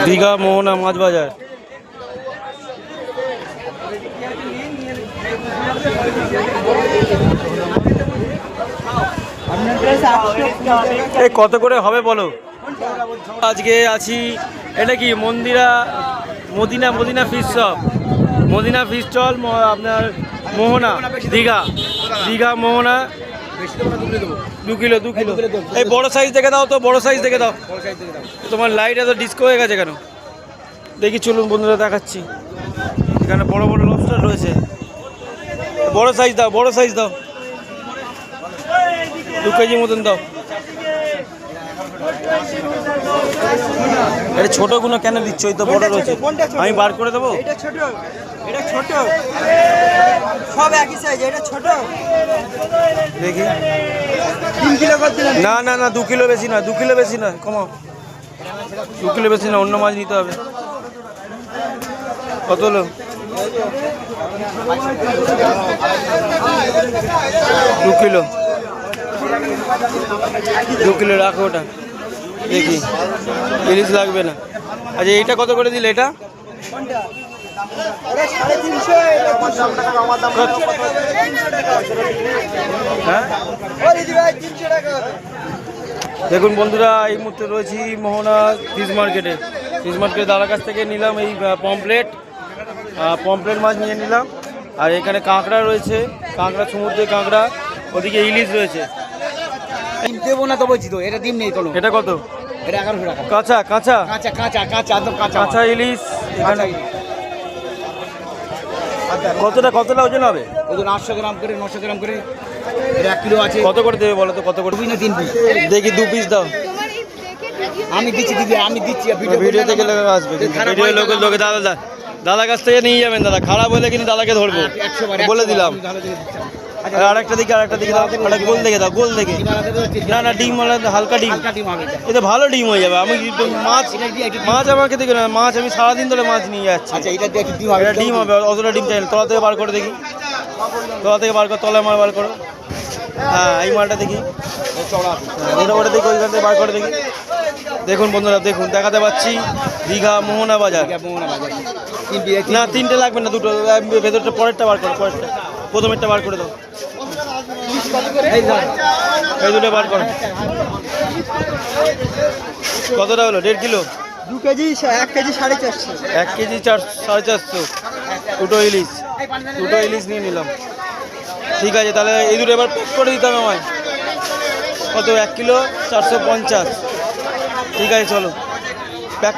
দীঘা মোহনা মাছ বাজার। এই কত করে হবে বলো? আজকে আছি, এটা কি Madina fish shop, Madina fish stall আপনার মোহনা, দীঘা মোহনা। 2 কিলো এই বড় সাইজ দেখে দাও তো, বড় সাইজ দেখে দাও। তোমার লাইট এত ডিস্কো হয়ে গেছে কেন? দেখি চলুন বন্ধুরা দেখাচ্ছি। এখানে বড় বড় লবস্টার রয়েছে, বড় সাইজ দাও, বড় সাইজ দাও, 2 কেজি মতন দাও। এটা ছোটগুলো কেন দিচ্ছ? এই তো বড় রয়েছে, আমি বার করে দেবো। এটা ছোট, সব একই সাইজ, এটা ছোট। দেখি 3 কিলো করে দিলাম। না 2 কিলো বেশি না, 2 কিলো বেশি না, কমাও। 2 কিলো বেশি না, অন্য মাছ নিতে হবে। কত হলো? 2 কিলো, 2 কিলো রাখো ওটা। দেখি ইলিশ লাগবে না। আচ্ছা এইটা কত করে দিলে? এটা হ্যাঁ, দেখুন বন্ধুরা, এই মুহূর্তে রয়েছি মোহনা ফিশ মার্কেটে। দাদার কাছ থেকে নিলাম এই পমপ্লেট মাছ নিয়ে নিলাম। আর এখানে কাঁকড়া রয়েছে, সমুদ্রের কাঁকড়া, ওদিকে ইলিশ রয়েছে। দেবো না তো বলছি তো, এটা ডিম নেই কোনো। এটা কত? এটা 1100 টাকা। কাঁচা একদম কাঁচা কাঁচা ইলিশ এখানে। কতটা ওজন হবে? ওজন 800 গ্রাম করে, 900 গ্রাম করে। এটা 1 কিলো আছে। কত করে দেবে বলো তো? কত করে? 3 পিস। দেখি 2 পিস দাও। আমি দিচ্ছি দিদি, আমি দিচ্ছি। ভিডিও থেকে লোক আসবে, ভিডিও লোকে দাদার কাছ থেকে নিয়ে যাবেন। দাদা খারাপ হলে কিন্তু দাদাকে ধরবো, বলে দিলাম। আরেকটা দিকে দাও, একটা গোল দেখে দাও, গোল দেখে। না ডিম, হালকা ডিম, এটা ভালো ডিম হয়ে যাবে। আমি মাছ আমাকে দেখি না, মাছ আমি সারাদিন ধরে মাছ নিয়ে যাচ্ছি। আচ্ছা এটা ডিম হবে, অতটা ডিম চাই না। তলা থেকে বার করে দেখি, তলায় মাল বার করো। হ্যাঁ এই মালটা দেখি, ওটা দেখি, ওইখান থেকে বার করে দেখি। দেখুন বন্ধুরা, দেখুন দেখাতে পাচ্ছি দীঘা মোহনা বাজার। না 3টে লাগবে না, 2টো। ভেতরটা পরেরটা বার করো, প্রথমেরটা বার করে দাও। এই 2টো বার করো। কতটা হলো? 1.5 কিলো, 2 কেজি, 1 কেজি 450। 1 কেজি 450। 2টো ইলিশ নিয়ে নিলাম। ঠিক আছে, তাহলে এই 2টো এবার প্যাক করে দিতে হবে আমায়। কত? 1 কিলো 450। ঠিক আছে চলো প্যাক